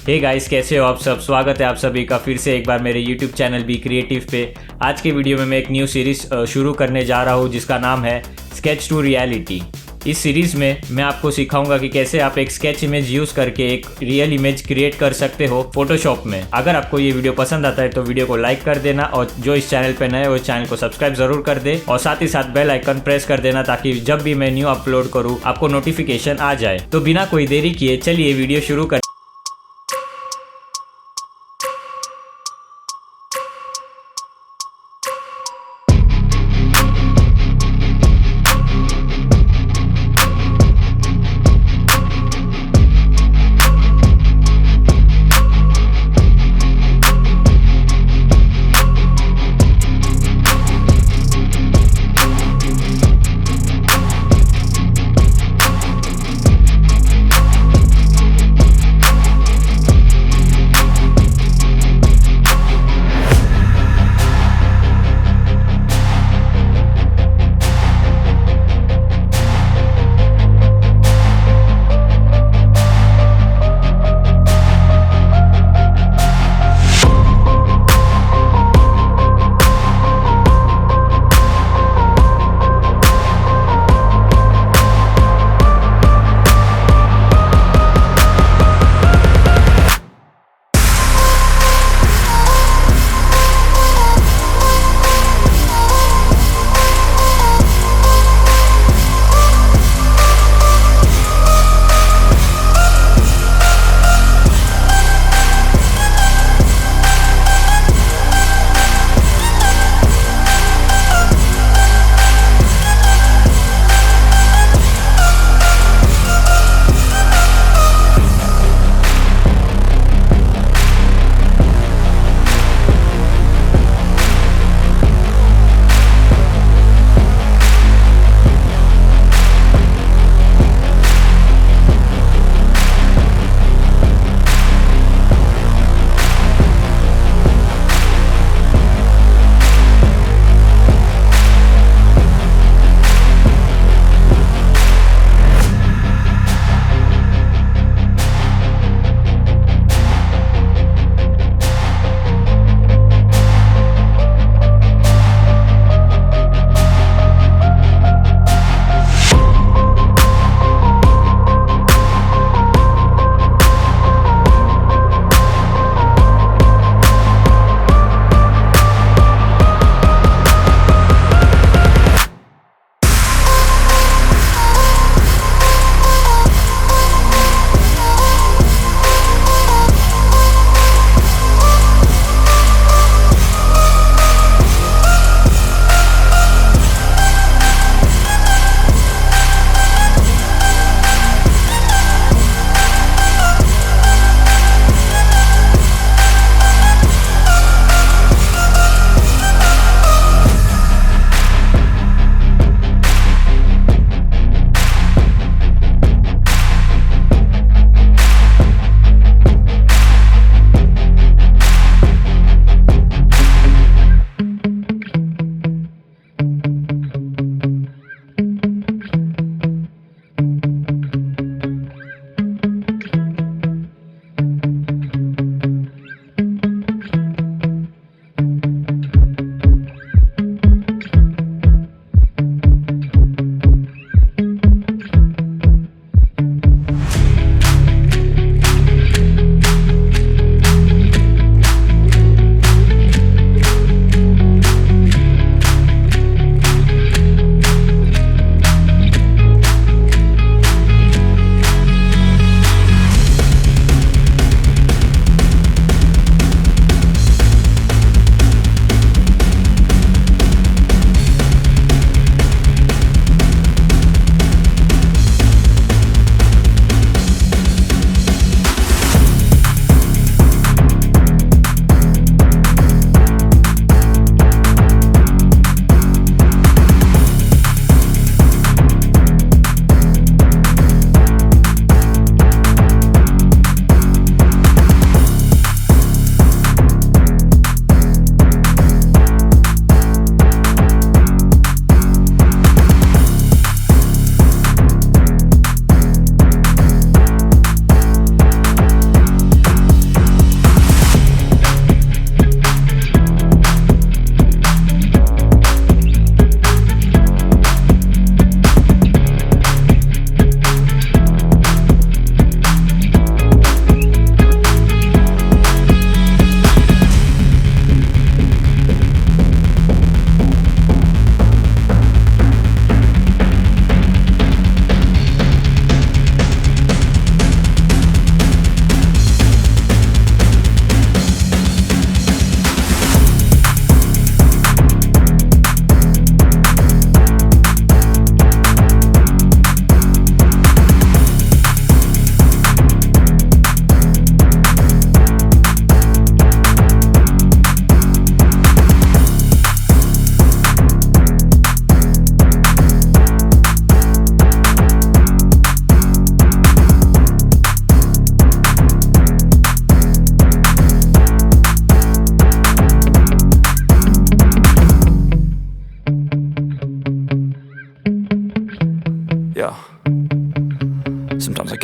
Hey guys, कैसे हो आप सब। स्वागत है आप सभी का फिर से एक बार मेरे यूट्यूब चैनल बी क्रिएटिव पे। आज के वीडियो में मैं एक न्यू सीरीज़ शुरू करने जा रहा हूँ जिसका नाम है स्केच टू रियलिटी। इस सीरीज़ में मैं आपको सिखाऊंगा कि कैसे आप एक स्केच इमेज यूज़ करके एक रियल इमेज क्रिएट कर सकते हो फोटोशॉप में। अगर आपको ये वीडियो पसंद आता है तो वीडियो को लाइक कर देना, और जो इस चैनल पे नए हो चैनल को सब्सक्राइब जरूर कर दे, और साथ ही साथ बेल आइकन प्रेस कर देना ताकि जब भी मैं न्यू अपलोड करूँ आपको नोटिफिकेशन आ जाए। तो बिना कोई देरी किए चलिए वीडियो शुरू कर।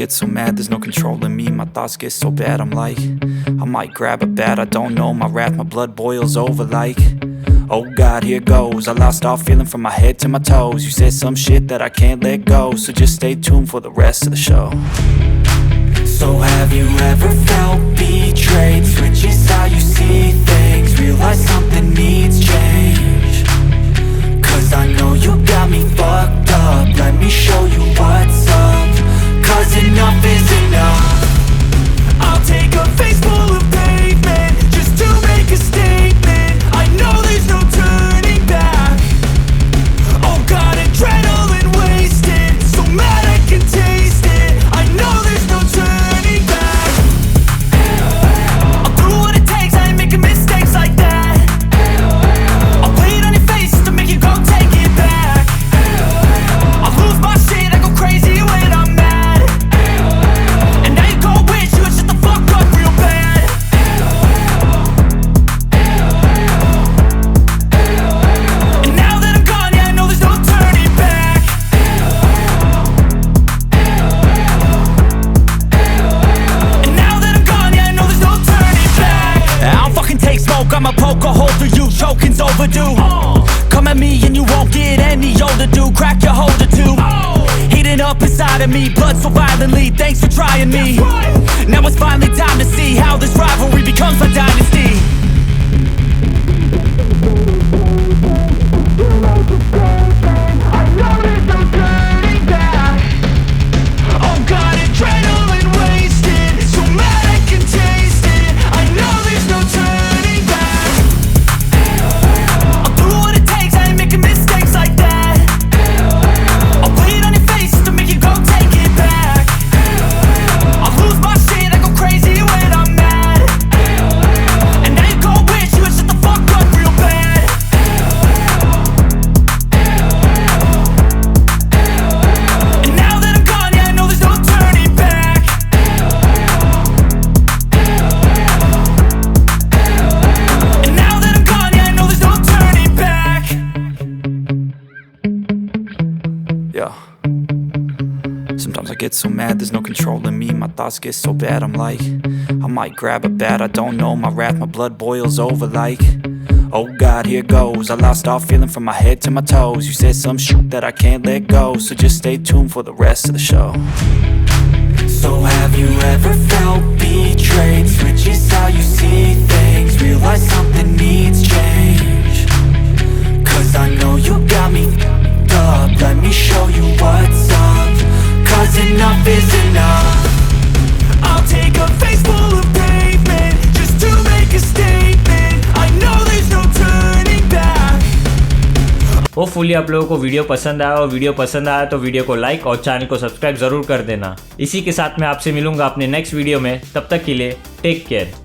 get so mad, there's no controlling me. My thoughts get so bad, I'm like, I might grab a bat, I don't know. My wrath, my blood boils over like, oh God, here goes. I lost all feeling from my head to my toes. You said some shit that I can't let go, so just stay tuned for the rest of the show. So have you ever felt betrayed? Switches how you see things, realize something needs change. Cause I know you got me fucked up, let me show you what's up. Cause enough is enough. I'll take a face full of pavement just to make a statement. I know there's no turning back. Oh God, adrenaline wasted, so mad I can taste it. I know there's no turning back. I'll do what it takes, I ain't making mistakes like that. I'll play it on your face to make you go take it back. I'll lose my shit, I go crazy when I'm mad. And now you go wish you would shut the fuck up real bad. And now that I'm gone, yeah, I know there's no turning back. And now that I'm gone, yeah, I know there's no turning back. I don't fucking take smoke, I'ma poke a hole through you, choking's overdue. Come at me and you won't get any older, dude. Crack your holder too. Heating up inside of me, blood so violently, thanks for trying me. Now it's finally time to see how this rivalry becomes my dynasty. I know there's no turning back. Oh God, adrenaline wasted, so mad I can taste it. I know there's no turning back. I'll do what it takes, I ain't making mistakes like that. I'll play it on your face to make you go take it back. I'll lose my shit, I go crazy when I'm mad. And now you go wish you would shut the fuck up real bad. And now that I'm gone, yeah, I know there's no turning back. And now that I'm gone, yeah, I know there's no turning back. Yeah. Sometimes I get so mad, there's no controlling me. My thoughts get so bad, I'm like, I might grab a bat, I don't know. My wrath, my blood boils over like, oh God, here goes. I lost all feeling from my head to my toes. You said some shit that I can't let go, so just stay tuned for the rest of the show. So have you ever felt betrayed? Switches how you see things, realize something needs change. Cause I know you got me fucked up, let me show you what's up. Cause enough is enough. I'll take a face full of pavement just to make a statement. I know there's no turning back. Hopefully आप लोगों को video पसंद आया, और video पसंद आया तो video को लाइक और चैनल को सब्सक्राइब ज़रूर कर देना। इसी के साथ मैं आपसे मिलूंगा अपने नेक्स्ट वीडियो में, तब तक के लिए टेक केयर।